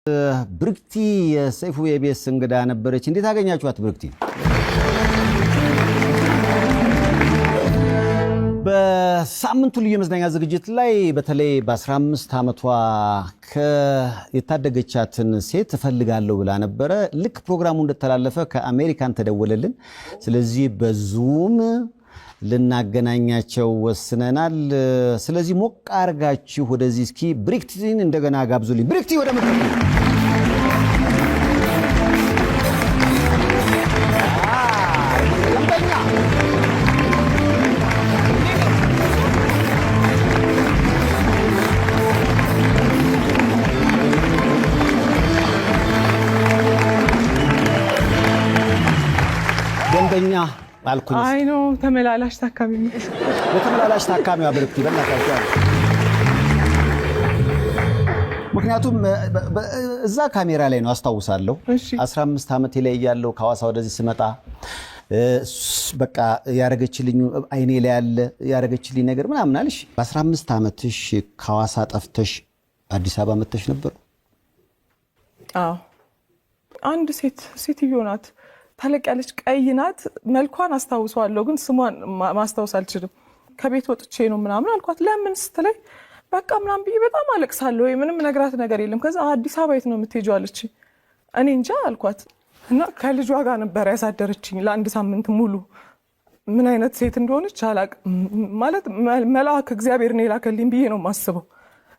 ብርክቲ የሰይፉ የቤስ እንግዳ ነበረች። እንዴት አገኛችኋት ብርክቲ? በሳምንቱ ልዩ መዝናኛ ዝግጅት ላይ በተለይ በ15 ዓመቷ የታደገቻትን ሴት እፈልጋለሁ ብላ ነበረ። ልክ ፕሮግራሙ እንደተላለፈ ከአሜሪካን ተደወለልን። ስለዚህ በዙም ልናገናኛቸው ወስነናል። ስለዚህ ሞቅ አርጋችሁ ወደዚህ እስኪ ብርክቲን እንደገና ጋብዙልኝ። ብርክቲ ወደ መድረኩ። ደንበኛ አልኩኝ። አይ ነው ተመላላሽ ታካሚ ነው። ለተመላላሽ ታካሚዋ ብርክቲ በእናታችሁ። ምክንያቱም እዛ ካሜራ ላይ ነው አስታውሳለሁ። 15 ዓመት ላይ ያለው ከሐዋሳ ወደዚህ ስመጣ በቃ ያረገችልኝ አይኔ ላይ ያለ ያረገችልኝ ነገር ምናምን አልሽ። በ15 ዓመትሽ ከሐዋሳ ጠፍተሽ አዲስ አበባ መጥተሽ ነበር? አዎ። አንድ ሴትዮ ናት፣ ተለቅ ያለች ቀይ ናት። መልኳን አስታውሰዋለሁ ግን ስሟን ማስታወስ አልችልም። ከቤት ወጥቼ ነው ምናምን አልኳት። ለምን ስትለኝ በቃ ምናምን ብዬ በጣም አለቅሳለሁ። ምንም ነግራት ነገር የለም። ከዛ አዲስ አበባ የት ነው የምትሄጂው አለች። እኔ እንጃ አልኳት እና ከልጇ ጋር ነበር ያሳደረችኝ ለአንድ ሳምንት ሙሉ። ምን አይነት ሴት እንደሆነች አላቅም። ማለት መልአክ እግዚአብሔር ነው የላከልኝ ብዬ ነው የማስበው።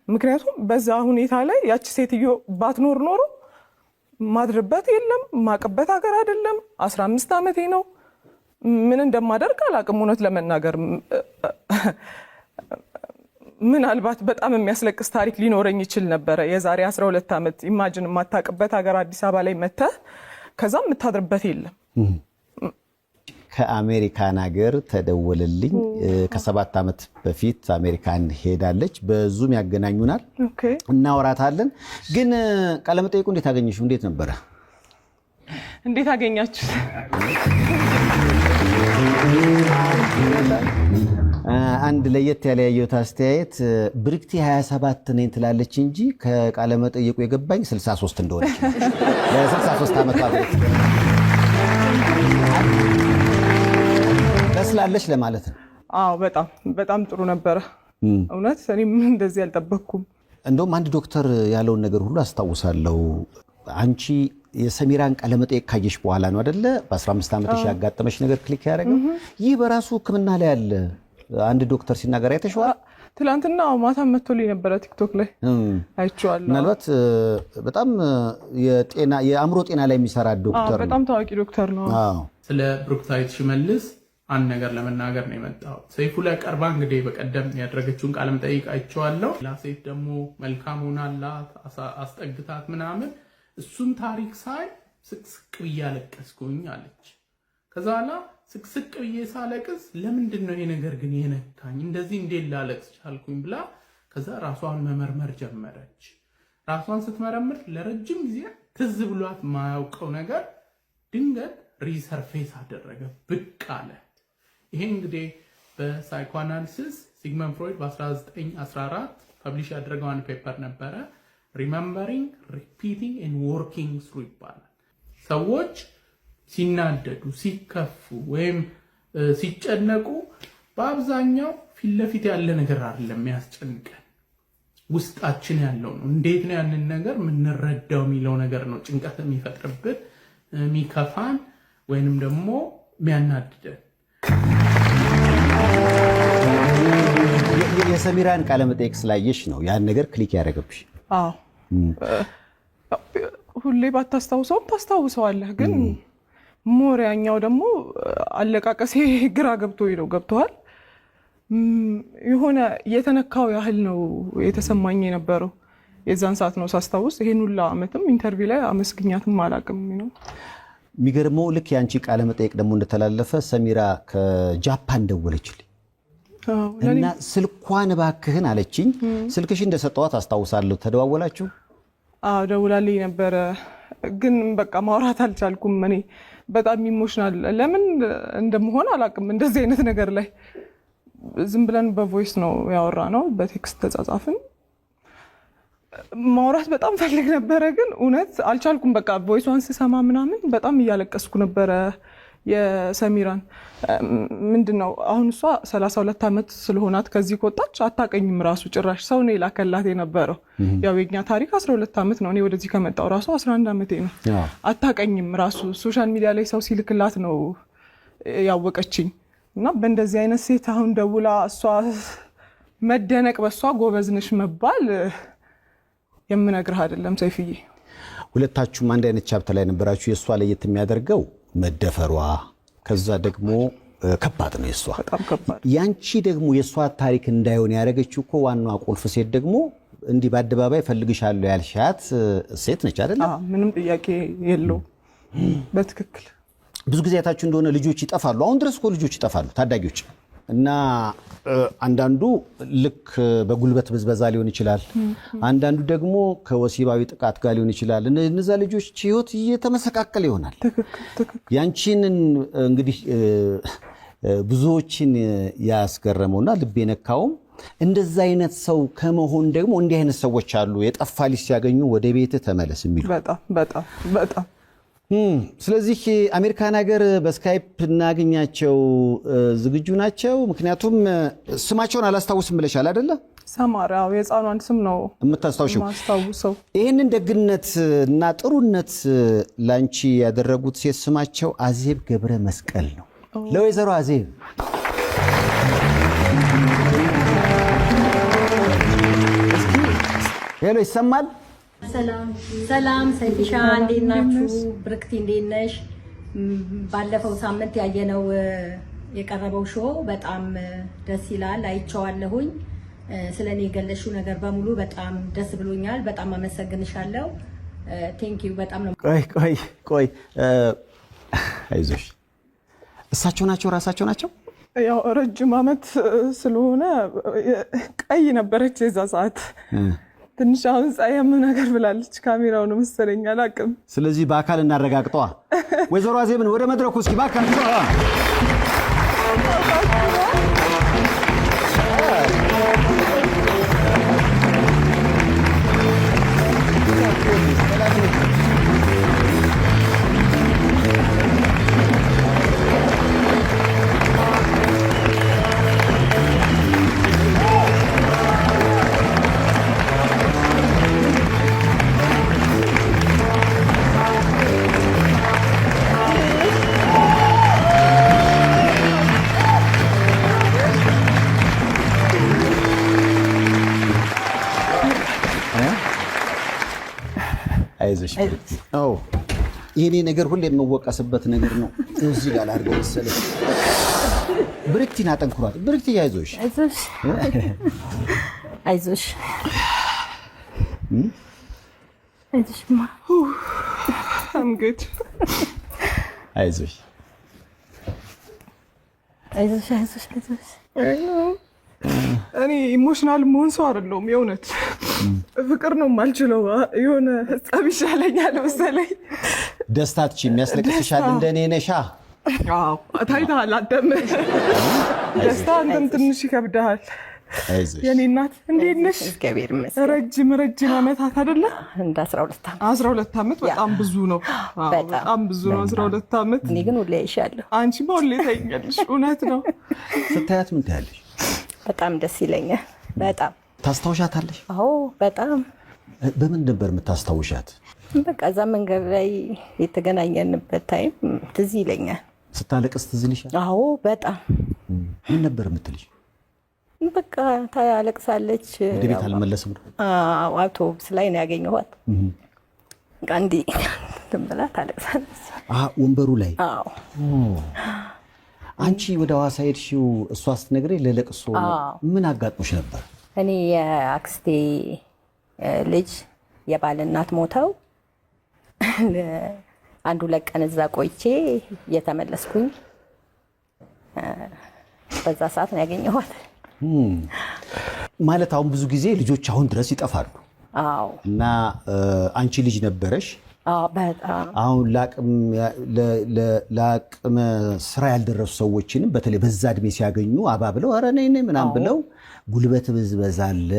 ምክንያቱም በዛ ሁኔታ ላይ ያቺ ሴትዮ ባትኖር ኖሮ ማድረበት የለም፣ ማቀበት ሀገር አይደለም። 15 ዓመቴ ነው። ምን እንደማደርግ አላቅም። እውነት ለመናገር ምናልባት በጣም የሚያስለቅስ ታሪክ ሊኖረኝ ይችል ነበረ። የዛሬ 12 ዓመት ኢማጂን የማታቅበት ሀገር አዲስ አበባ ላይ መተህ ከዛም የምታድርበት የለም። ከአሜሪካን ሀገር ተደወለልኝ። ከ7 ዓመት በፊት አሜሪካን ሄዳለች። በዙም ያገናኙናል፣ እናወራታለን። ግን ቃለ መጠይቁ እንዴት አገኘሽው? እንዴት ነበረ? እንዴት አገኛችሁት? አንድ ለየት ያለ ያየሁት አስተያየት ብርክቲ 27 ነኝ ትላለች እንጂ ከቃለ መጠይቁ የገባኝ 63 እንደሆነች ነው። ለ63 ዓመቷ ብርክቲ ተስላለች ለማለት ነው። አዎ በጣም ጥሩ ነበረ። እውነት እኔም እንደዚህ አልጠበቅኩም። እንደውም አንድ ዶክተር ያለውን ነገር ሁሉ አስታውሳለሁ። አንቺ የሰሚራን ቃለ መጠይቅ ካየሽ በኋላ ነው አይደለ በ15 ዓመትሽ ያጋጠመሽ ነገር ክሊክ ያደረገው? ይህ በራሱ ሕክምና ላይ ያለ አንድ ዶክተር ሲናገር አይተሽዋል? ትላንትና ማታ መጥቶልኝ ነበረ ቲክቶክ ላይ አይቼዋለሁ። ምናልባት በጣም የአእምሮ ጤና ላይ የሚሰራ ዶክተር ነው። በጣም ታዋቂ ዶክተር ነው። ስለ ብሩክታይት ሽመልስ አንድ ነገር ለመናገር ነው የመጣው። ሰይፉ ላይ ቀርባ እንግዲህ በቀደም ያደረገችውን ቃለ መጠይቅ አይቼዋለሁ። ላሴት ደግሞ መልካም ሆናላት አስጠግታት ምናምን እሱን ታሪክ ሳይ ስቅስቅ ብዬ አለቀስኩኝ አለች። ከዛ በኋላ ስቅስቅ ብዬ ሳለቅስ ለምንድን ነው ይሄ ነገር ግን የነካኝ እንደዚህ እንዴት ላለቅስ ቻልኩኝ ብላ ከዛ ራሷን መመርመር ጀመረች። ራሷን ስትመረምር ለረጅም ጊዜ ትዝ ብሏት ማያውቀው ነገር ድንገት ሪሰርፌስ አደረገ፣ ብቅ አለ። ይሄ እንግዲህ በሳይኮአናሊሲስ ሲግመንድ ፍሮይድ በ1914 ፐብሊሽ ያደረገው አንድ ፔፐር ነበረ። ሪመምበሪንግ ሪፒቲንግ ኤንድ ወርኪንግ ስሩ ይባላል። ሰዎች ሲናደዱ፣ ሲከፉ ወይም ሲጨነቁ በአብዛኛው ፊት ለፊት ያለ ነገር አይደለም የሚያስጨንቀን፣ ውስጣችን ያለው ነው። እንዴት ነው ያንን ነገር የምንረዳው የሚለው ነገር ነው ጭንቀት የሚፈጥርብን፣ የሚከፋን ወይንም ደግሞ የሚያናድደን። የሰሚራን ቃለ መጠይቅ ስላየሽ ነው ያን ነገር ክሊክ ያደረገብሽ? አዎ ሁሌ ባታስታውሰውም ታስታውሰዋለህ። ግን ሞሪያኛው ደግሞ አለቃቀሴ ግራ ገብቶኝ ነው። ገብቶሃል? የሆነ የተነካው ያህል ነው የተሰማኝ የነበረው የዛን ሰዓት ነው ሳስታውስ። ይሄን ሁላ ዓመትም ኢንተርቪው ላይ አመስግኛትም አላውቅም ነው። የሚገርመው ልክ ያንቺ ቃለ መጠይቅ ደግሞ እንደተላለፈ ሰሚራ ከጃፓን ደወለችልኝ እና ስልኳን እባክህን አለችኝ። ስልክሽ እንደሰጠዋት አስታውሳለሁ። ተደዋወላችሁ? አዎ ደውላልኝ ነበረ፣ ግን በቃ ማውራት አልቻልኩም። እኔ በጣም ኢሞሽናል ለምን እንደምሆን አላውቅም። እንደዚህ አይነት ነገር ላይ ዝም ብለን በቮይስ ነው ያወራ ነው፣ በቴክስት ተጻጻፍን። ማውራት በጣም ፈልግ ነበረ ግን እውነት አልቻልኩም። በቃ ቮይሷን ስሰማ ምናምን በጣም እያለቀስኩ ነበረ። የሰሚራን ምንድነው አሁን እሷ 32 ዓመት ስለሆናት ከዚህ ከወጣች አታቀኝም ራሱ ጭራሽ ሰው ነው የላከላት የነበረው። ያው የኛ ታሪክ 12 ዓመት ነው። እኔ ወደዚህ ከመጣው ራሱ 11 ዓመቴ ነው። አታቀኝም ራሱ ሶሻል ሚዲያ ላይ ሰው ሲልክላት ነው ያወቀችኝ። እና በእንደዚህ አይነት ሴት አሁን ደውላ እሷ መደነቅ በሷ ጎበዝነሽ መባል የምነግርህ አይደለም ሰይፍዬ። ሁለታችሁም አንድ አይነት ቻፕተር ላይ ነበራችሁ። የሷ ለየት የሚያደርገው መደፈሯ፣ ከዛ ደግሞ ከባድ ነው የሷ በጣም ከባድ። ያንቺ ደግሞ የሷ ታሪክ እንዳይሆን ያደረገችው እኮ ዋናዋ ቁልፍ ሴት ደግሞ እንዲህ በአደባባይ ፈልግሻለሁ ያልሻት ሴት ነች አይደል? ምንም ጥያቄ የለው። በትክክል ብዙ ጊዜ አይታችሁ እንደሆነ ልጆች ይጠፋሉ። አሁን ድረስ እኮ ልጆች ይጠፋሉ ታዳጊዎች። እና አንዳንዱ ልክ በጉልበት ብዝበዛ ሊሆን ይችላል፣ አንዳንዱ ደግሞ ከወሲባዊ ጥቃት ጋር ሊሆን ይችላል። እነዛ ልጆች ህይወት እየተመሰቃቀለ ይሆናል። ያንቺን እንግዲህ ብዙዎችን ያስገረመውና ልብ የነካውም እንደዛ አይነት ሰው ከመሆን ደግሞ እንዲህ አይነት ሰዎች አሉ የጠፋ ልጅ ሲያገኙ ወደ ቤት ተመለስ የሚሉ በጣም በጣም በጣም። ስለዚህ አሜሪካን ሀገር በስካይፕ እናገኛቸው ዝግጁ ናቸው? ምክንያቱም ስማቸውን አላስታውስም ብለሻል አይደለ? ሰማራ የህፃኗን ስም ነው የምታስታውሰው። ይህንን ደግነት እና ጥሩነት ላንቺ ያደረጉት ሴት ስማቸው አዜብ ገብረ መስቀል ነው። ለወይዘሮ አዜብ እስኪ ሄሎ ይሰማል? ሰላም ሰይፍሻ እንዴት ናችሁ? ብርክቲ እንዴት ነሽ? ባለፈው ሳምንት ያየነው የቀረበው ሾው በጣም ደስ ይላል፣ አይቼዋለሁኝ። ስለኔ የገለሽው ነገር በሙሉ በጣም ደስ ብሎኛል። በጣም አመሰግንሻለሁ። ቴንክ ዩ በጣም ነው። ቆይ አይዞሽ። እሳቸው ናቸው ራሳቸው ናቸው? ያው ረጅም ዓመት ስለሆነ ቀይ ነበረች የዛ ሰዓት ትንሽ አሁን ጻየም ነገር ብላለች። ካሜራውን መሰለኝ አላውቅም። ስለዚህ በአካል እናረጋግጧ። ወይዘሮ አዜብን ወደ መድረኩ እስኪ በአካል አይዞሽ። ይሄኔ ነገር ሁሌ የምወቀስበት ነገር ነው። እዚህ ጋር አድርገው መሰለኝ። ብርክቲን አጠንክሯት። ብርክቲ አይዞሽ አይዞሽ ማ አንገት አይዞሽ አይዞሽ አይዞሽ አይዞሽ። እኔ ኢሞሽናል መሆን ሰው አይደለሁም። የእውነት ፍቅር ነው የማልችለው። የሆነ ጸብ ይሻለኛል መሰለኝ። ደስታች የሚያስለቅስሻል እንደኔ ነሻ? አዎ ታይተሃል። አንተም ደስታ አንተም ትንሽ ይከብድሃል። የኔ እናት እንዴት ነሽ? እግዚአብሔር ይመስገን። ረጅም ዓመታት አይደለ? እንደ 12 ዓመት በጣም ብዙ ነው። በጣም ብዙ ነው 12 ዓመት። እኔ ግን ሁሌ አይሻለሁ። አንቺማ ሁሌ ታይኛለሽ። እውነት ነው። ስታያት ምን ታያለሽ? በጣም ደስ ይለኛል። በጣም ታስታውሻታለሽ? አዎ በጣም። በምን ነበር የምታስታውሻት? በቃ እዛ መንገድ ላይ የተገናኘንበት ታይም ትዝ ይለኛል። ስታለቅስ ትዝ ይልሻል? አዎ በጣም። ምን ነበር የምትልሽ? በቃ ታለቅሳለች። ወደ ቤት አልመለስም ነው? አዎ አውቶቡስ ላይ ነው ያገኘኋት። አንዴ ትምብላ ታለቅሳለች። ወንበሩ ላይ? አዎ። አንቺ ወደ ሐዋሳ ሄድሽው እሷ ስትነግረኝ ለለቅሶ ምን አጋጥሞሽ ነበር? እኔ የአክስቴ ልጅ የባል እናት ሞተው 1-2 ቀን እዛ ቆይቼ እየተመለስኩኝ በዛ ሰዓት ነው ያገኘኋት። ማለት አሁን ብዙ ጊዜ ልጆች አሁን ድረስ ይጠፋሉ። አዎ። እና አንቺ ልጅ ነበረሽ አሁን ለአቅመ ስራ ያልደረሱ ሰዎችንም በተለይ በዛ እድሜ ሲያገኙ አባብለው ኧረ ነይ ነይ ምናምን ብለው ጉልበት ብዝበዛ አለ፣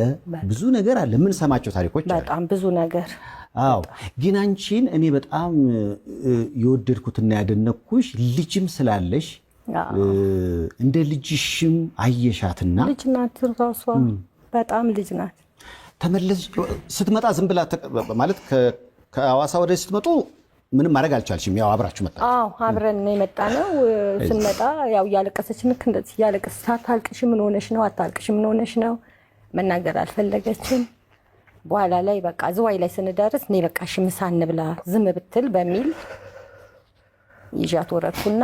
ብዙ ነገር አለ፣ የምንሰማቸው ታሪኮች አሉ። በጣም ብዙ ነገር። አዎ ግን አንቺን እኔ በጣም የወደድኩትና ያደነኩሽ ልጅም ስላለሽ እንደ ልጅሽም አየሻትና ልጅ ናት ራሷ በጣም ልጅ ናት። ተመለስ ስትመጣ ዝም ብላ ማለት ከሐዋሳ ወደ ስትመጡ ምንም ማድረግ አልቻልሽም? ያው አብራችሁ መጣ? አዎ አብረን ነው የመጣነው። ስንመጣ ያው እያለቀሰች እንደዚህ እያለቀሰች አታልቅሽ፣ ምን ሆነሽ ነው? አታልቅሽ፣ ምን ሆነሽ ነው? መናገር አልፈለገችም። በኋላ ላይ በቃ ዝዋይ ላይ ስንደርስ እኔ በቃ እሺ ምሳ እንብላ ዝም ብትል በሚል ይዣት ወረድኩና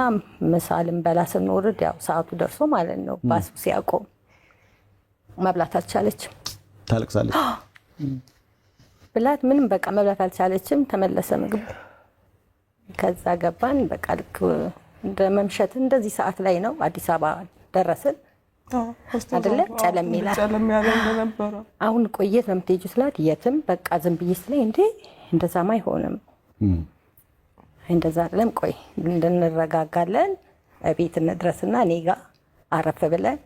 ምሳ ልንበላ ስንወርድ ያው ሰዓቱ ደርሶ ማለት ነው ባሱ ሲያቆም መብላት አልቻለችም። ታለቅሳለች ብላት ምንም በቃ መብላት አልቻለችም። ተመለሰ ምግብ። ከዛ ገባን። በቃ ልክ እንደ መምሸት እንደዚህ ሰዓት ላይ ነው አዲስ አበባ ደረስን አይደለ? ጨለም ያለ ነበር። አሁን ቆየት ነው የምትሄጂው ስላት የትም በቃ ዝም ብዬ ስለኝ እንዴ እንደዛማ አይሆንም፣ እንደዛ አይደለም፣ ቆይ እንድንረጋጋለን ቤት እንድረስና እኔ ጋር አረፍ ብለን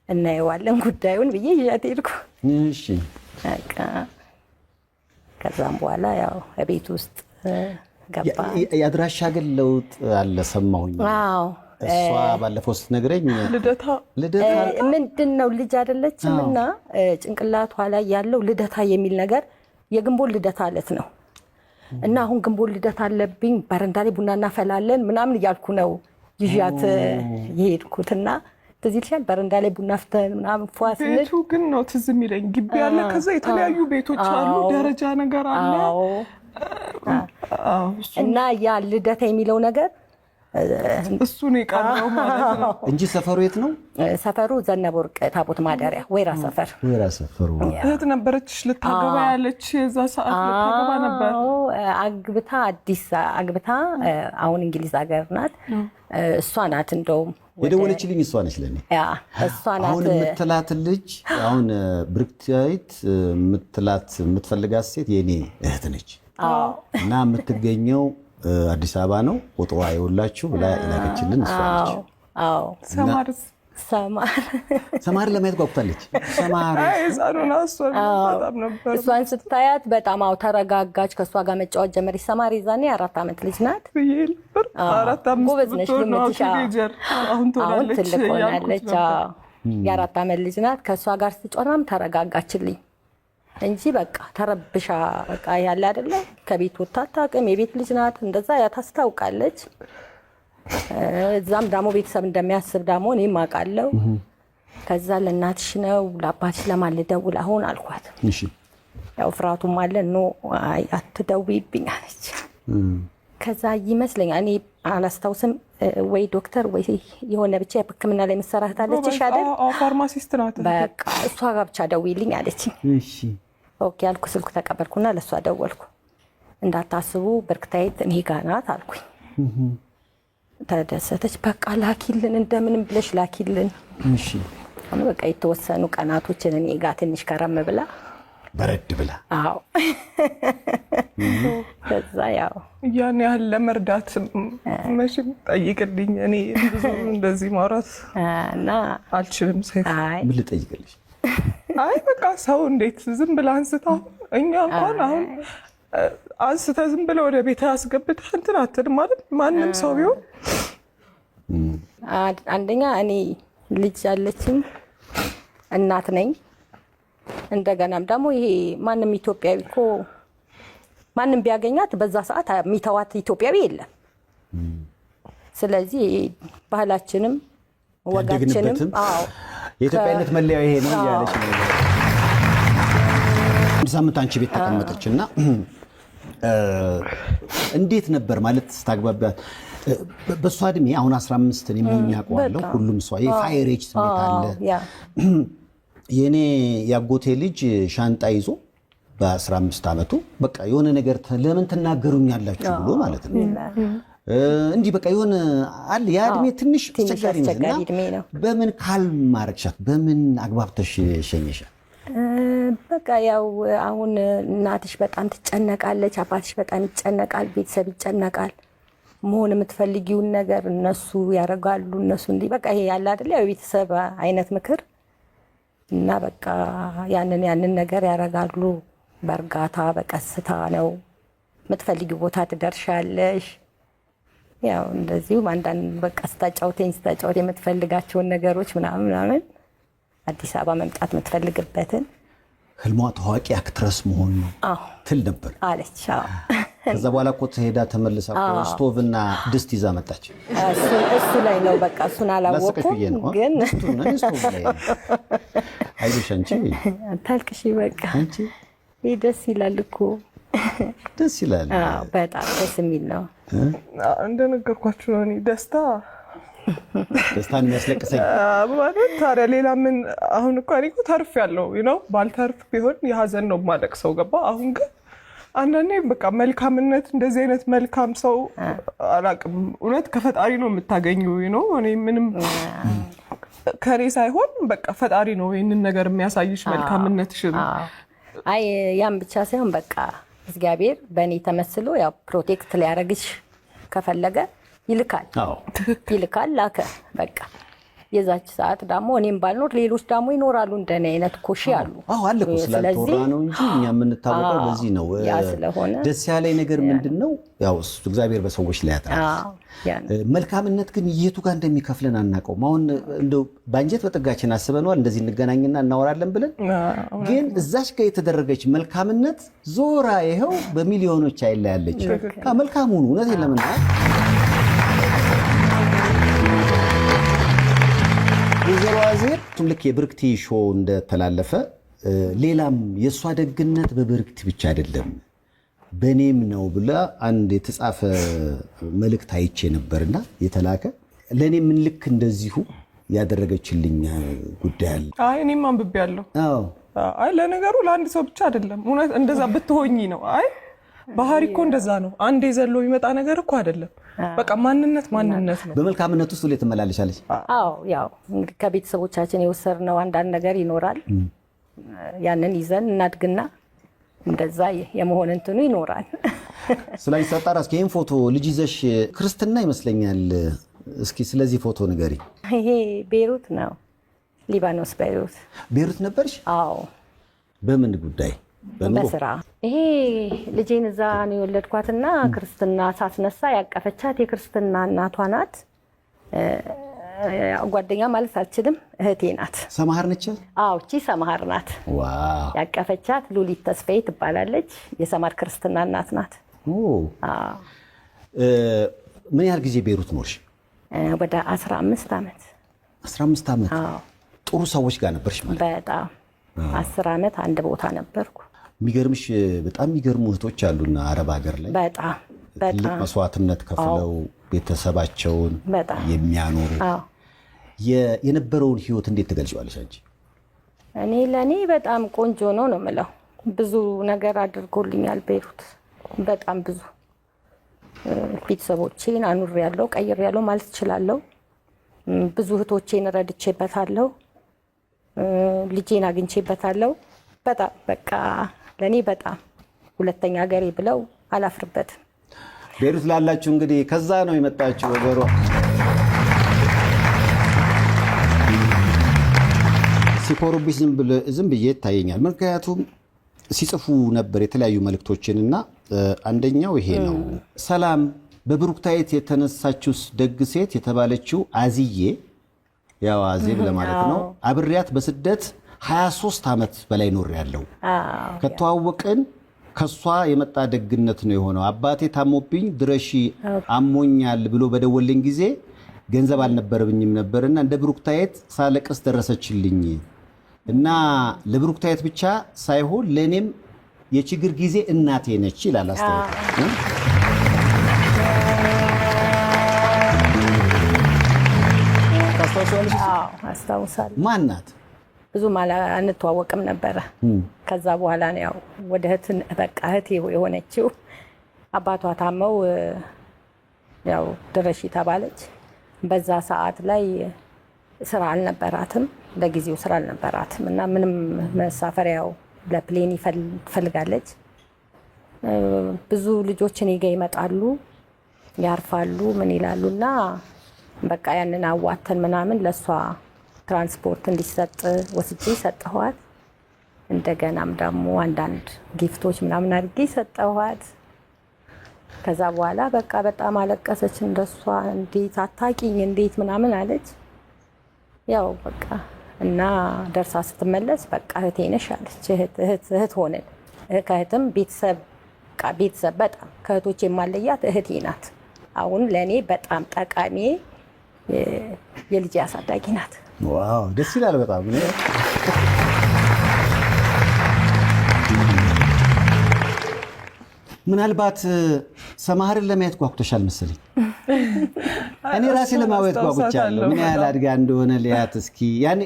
እናየዋለን ጉዳዩን ብዬ ይዣት ሄድኩ። እሺ በቃ ከዛም በኋላ ያው ቤት ውስጥ ገባ። የአድራሻ ግን ለውጥ አለ ሰማሁኝ። አዎ እሷ ባለፈው ስትነግረኝ ልደታ ምንድን ነው ልጅ አይደለችም እና ጭንቅላቷ ላይ ያለው ልደታ የሚል ነገር የግንቦት ልደታ ዕለት ነው እና አሁን ግንቦት ልደታ አለብኝ በረንዳ ላይ ቡና እናፈላለን ምናምን እያልኩ ነው ይዣት የሄድኩትና ትዝ ይልሻል በረንዳ ላይ ቡና አፍተን ምናምን ፏስ ቤቱ ግን ነው ትዝ የሚለኝ ግቢ ያለ ከዛ የተለያዩ ቤቶች አሉ ደረጃ ነገር አለ እና ያ ልደታ የሚለው ነገር እሱ ነው የቀረው ማለት ነው እንጂ ሰፈሩ የት ነው? ሰፈሩ ዘነበወርቅ ታቦት ማደሪያ ወይራ ሰፈር። ወይራ ሰፈሩ እህት ነበረችሽ ልታገባ ያለች የዛ ሰዓት ልታገባ ነበር። አግብታ አዲስ አግብታ አሁን እንግሊዝ ሀገር ናት። እሷ ናት እንደውም የደወለችልኝ እሷ ነች ለኔ። እሷ ናት አሁን የምትላት ልጅ አሁን ብርክታይት የምትፈልጋት ሴት የኔ እህት ነች እና የምትገኘው አዲስ አበባ ነው። ቁጥሯ ይኸውላችሁ ብላ የላከችልን እሷ ነች። አዎ ሰማር ለማየት ጓጉታለች። ሰማር እሷን ስታያት በጣም ተረጋጋች። ከእሷ ጋር መጫወት ጀመረች። ሰማር ዛኔ 4 ዓመት ልጅ ናት። ጎበዝ ነች። አሁን ትልቅ ሆናለች። የ4 ዓመት ልጅ ናት። ከእሷ ጋር ስትጫወት ተረጋጋችልኝ እንጂ በቃ ተረብሻ በቃ ያለ አይደለ ከቤት ወጥታ አታውቅም። የቤት ልጅ ናት። እንደዛ ታስታውቃለች። እዛም ደግሞ ቤተሰብ እንደሚያስብ ደግሞ እኔም አውቃለሁ። ከዛ ለእናትሽ ነው ለአባትሽ ለማን ልደውል አሁን አልኳት። እሺ ያው ፍራቱም አለ ኖ አትደውይብኝ አለች። ከዛ ይመስለኛል እኔ አላስታውስም ወይ ዶክተር ወይ የሆነ ብቻ የሕክምና ላይ መሰራታለች አይደል? ፋርማሲስት ናት። በቃ እሷ ጋር ብቻ ደውይልኝ አለችኝ። እሺ ኦኬ አልኩ። ስልኩ ተቀበልኩና ለእሷ ደወልኩ። እንዳታስቡ ብርክታይት እኔ ጋር ናት አልኩኝ። ተደሰተች። በቃ ላኪልን እንደምንም ብለሽ ላኪልን። እሺ በቃ የተወሰኑ ቀናቶችን እኔ ጋር ትንሽ ከረም ብላ በረድ ብላ አዎ ከዛ ያው ያን ያህል ለመርዳት መቼም ጠይቅልኝ። እኔ ብዙ እንደዚህ ማውራት እና አልችልም። ሰይፍ ምን ልጠይቅልሽ? አይ በቃ ሰው እንዴት ዝም ብለህ አንስተው እኛ እንኳን አሁን አንስተህ ዝም ብለህ ወደ ቤት አስገብተህ እንትን አትልም ማለት ማንም ሰው ቢሆን አንደኛ እኔ ልጅ ያለችኝ እናት ነኝ። እንደገናም ደግሞ ይሄ ማንም ኢትዮጵያዊ እኮ ማንም ቢያገኛት በዛ ሰዓት የሚተዋት ኢትዮጵያዊ የለም። ስለዚህ ባህላችንም ወጋችንም የኢትዮጵያዊነት መለያው ይሄ ነው እያለች ነው። ሳምንት አንቺ ቤት ተቀመጠችና እንዴት ነበር ማለት ስታግባቢያት? በሷ እድሜ አሁን 15 ነው የሚያውቀዋለሁ ሁሉም ሰው የፋየር ኤጅ ስሜት አለ። የኔ ያጎቴ ልጅ ሻንጣ ይዞ በ15 ዓመቱ በቃ የሆነ ነገር ለምን ትናገሩኛላችሁ ብሎ ማለት ነው። እንዲህ በቃ የሆነ አለ ያ እድሜ ትንሽ አስቸጋሪ ነው። በምን ካልም ማረግሻት? በምን አግባብተሽ ሸኘሻት? በቃ ያው አሁን እናትሽ በጣም ትጨነቃለች፣ አባትሽ በጣም ይጨነቃል፣ ቤተሰብ ይጨነቃል። መሆን የምትፈልጊውን ነገር እነሱ ያደርጋሉ። እነሱ እንዲህ በቃ ይሄ ያለ አይደል ያው የቤተሰብ አይነት ምክር እና በቃ ያንን ነገር ያደርጋሉ። በእርጋታ በቀስታ ነው የምትፈልጊው ቦታ ትደርሻለሽ። ያው እንደዚሁ አንዳንድ በቃ ስታጫውተኝ የምትፈልጋቸውን ነገሮች ምናምን አዲስ አበባ መምጣት የምትፈልግበትን ህልሟ ታዋቂ አክትረስ መሆን ነው ትል ነበር አለች። ከዛ በኋላ እኮ ሄዳ ተመልሳ ስቶቭና ድስት ይዛ መጣች። እሱ ላይ ነው በቃ እሱን አላወኩም፣ ግን ስቶቭ ላይ አይዞሽ አንቺ አታልቅሺ በቃ አንቺ ደስ ይላል እኮ ደስ ይላል። በጣም ደስ የሚል ነው። እንደነገርኳችሁ ነው። እኔ ደስታን የሚያስለቅሰኝ ማለት ታዲያ ሌላ ምን? አሁን እኮ እኔ እኮ ተርፌያለሁ ነው። ባልተርፍ ቢሆን የሀዘን ነው የማለቅሰው ገባ። አሁን ግን አንዳንዴ በቃ መልካምነት እንደዚህ አይነት መልካም ሰው አላውቅም፣ እውነት ከፈጣሪ ነው የምታገኘው ነው። እኔ ምንም ከኔ ሳይሆን በቃ ፈጣሪ ነው ይህንን ነገር የሚያሳይሽ መልካምነትሽን። አይ ያም ብቻ ሳይሆን በቃ እግዚአብሔር በእኔ ተመስሎ ያው ፕሮቴክት ሊያደርግሽ ከፈለገ ይልካል ላከ በቃ የዛች ሰዓት ደግሞ እኔም ባልኖር ሌሎች ደግሞ ይኖራሉ እንደኔ አይነት ኮሺ አሉ። አለ እኮ ስላልተወራ ነው እንጂ እኛ የምንታወቀው በዚህ ነው። ደስ ያለኝ ነገር ምንድነው ያው እግዚአብሔር በሰዎች ላይ ያጥራል። መልካምነት ግን የቱ ጋር እንደሚከፍለን አናውቀውም። አሁን እንደው ባንጀት በጥጋችን አስበነዋል እንደዚህ እንገናኝና እናወራለን ብለን፣ ግን እዛች ጋር የተደረገች መልካምነት ዞራ ይኸው በሚሊዮኖች አይለያለች። መልካሙን እውነት የለምን ወይዘሮ አዜብ ልክ የብርክቲ ሾው እንደተላለፈ ሌላም የእሷ ደግነት በብርክቲ ብቻ አይደለም በእኔም ነው ብላ አንድ የተጻፈ መልእክት አይቼ ነበርና የተላከ ለእኔ ምን ልክ እንደዚሁ ያደረገችልኝ ጉዳይ አለ። እኔም አንብቤያለሁ። ለነገሩ ለአንድ ሰው ብቻ አይደለም እውነት እንደዛ ብትሆኚ ነው። ባህሪ እኮ እንደዛ ነው። አንዴ ዘሎ የሚመጣ ነገር እኮ አይደለም። በቃ ማንነት ነው። በመልካምነት ውስጥ ሁሌ ትመላለሻለች። ያው እንግዲህ ከቤተሰቦቻችን የወሰድነው አንዳንድ ነገር ይኖራል። ያንን ይዘን እናድግና እንደዛ የመሆን እንትኑ ይኖራል። ስለዚህ ሰጣራ እስኪ ይሄን ፎቶ ልጅ ይዘሽ ክርስትና ይመስለኛል። እስኪ ስለዚህ ፎቶ ንገሪ። ይሄ ቤይሩት ነው፣ ሊባኖስ ቤይሩት ነበርሽ? አዎ። በምን ጉዳይ? በስራ። ይሄ ልጄን እዛ ነው የወለድኳትና ክርስትና ሳስነሳ ያቀፈቻት የክርስትና እናቷ ናት። ጓደኛ ማለት አልችልም፣ እህቴ ናት። ሰማሃር ነች? አዎ፣ እቺ ሰማሃር ናት። ዋው! ያቀፈቻት ሉሊት ተስፋዬ ትባላለች። የሰማር ክርስትና እናት ናት። ምን ያህል ጊዜ ቤይሩት ኖርሽ? ወደ 15 ዓመት። 15 ዓመት? ጥሩ ሰዎች ጋር ነበርሽ ማለት? በጣም 10 ዓመት አንድ ቦታ ነበርኩ። የሚገርምሽ በጣም የሚገርሙ እህቶች አሉና አረብ ሀገር ላይ በጣም ትልቅ መስዋዕትነት ከፍለው ቤተሰባቸውን የሚያኖሩ የነበረውን ህይወት እንዴት ትገልጪዋለሽ አንቺ? ለእኔ በጣም ቆንጆ ነው የምለው። ብዙ ነገር አድርጎልኛል ቤይሩት። በጣም ብዙ ቤተሰቦቼን አኑሬያለሁ፣ ቀይሬያለሁ ማለት እችላለሁ። ብዙ እህቶቼን ረድቼበታለሁ፣ ልጄን አግኝቼበታለሁ። በጣም በቃ ለእኔ በጣም ሁለተኛ ሀገሬ ብለው አላፍርበትም። ቤይሩት ላላችሁ እንግዲህ ከዛ ነው የመጣችሁ ወገሯ። ሲኮሩብሽ ዝም ብዬ ይታየኛል። ምክንያቱም ሲጽፉ ነበር የተለያዩ መልእክቶችንና አንደኛው ይሄ ነው። ሰላም በብሩክታይት የተነሳችው ደግ ሴት የተባለችው አዝዬ ያው አዜብ ለማለት ነው። አብሬያት በስደት 23 ዓመት በላይ ኖሬያለሁ። ከተዋወቅን ከሷ የመጣ ደግነት ነው የሆነው። አባቴ ታሞብኝ ድረሺ አሞኛል ብሎ በደወለኝ ጊዜ ገንዘብ አልነበረብኝም ነበርና እንደ ብሩክታይት ሳለቅስ ደረሰችልኝ እና ለብሩክታይት ብቻ ሳይሆን ለእኔም የችግር ጊዜ እናቴ ነች ይላል አስተያየት። አስታውሳለሁ። ማን ናት? ብዙም አንተዋወቅም ነበረ። ከዛ በኋላ ነው ያው ወደ እህት የሆነችው። አባቷ ታመው ያው ድረሺ ተባለች። በዛ ሰዓት ላይ ስራ አልነበራትም፣ ለጊዜው ስራ አልነበራትም እና ምንም መሳፈሪያው ለፕሌን ትፈልጋለች። ብዙ ልጆች እኔ ጋ ይመጣሉ፣ ያርፋሉ፣ ምን ይላሉ እና በቃ ያንን አዋተን ምናምን ለእሷ ትራንስፖርት እንዲሰጥ ወስጄ ሰጠኋት። እንደገናም ደግሞ አንዳንድ ጊፍቶች ምናምን አድርጌ ሰጠኋት። ከዛ በኋላ በቃ በጣም አለቀሰች። እንደሷ እንዴት አታቂኝ እንዴት ምናምን አለች። ያው በቃ እና ደርሳ ስትመለስ በቃ እህቴ ነሽ አለች። እህት ሆነን ከእህትም ቤተሰብ በጣም ከእህቶች የማለያት እህቴ ናት። አሁን ለእኔ በጣም ጠቃሚ የልጅ አሳዳጊ ናት። ዋው ደስ ይላል በጣም። ምናልባት ሰማህርን ለማየት ጓጉተሻል መሰለኝ። እኔ ራሴ ለማየት ጓጉቻለሁ። ምን ያህል አድጋ እንደሆነ ሊያት እስኪ።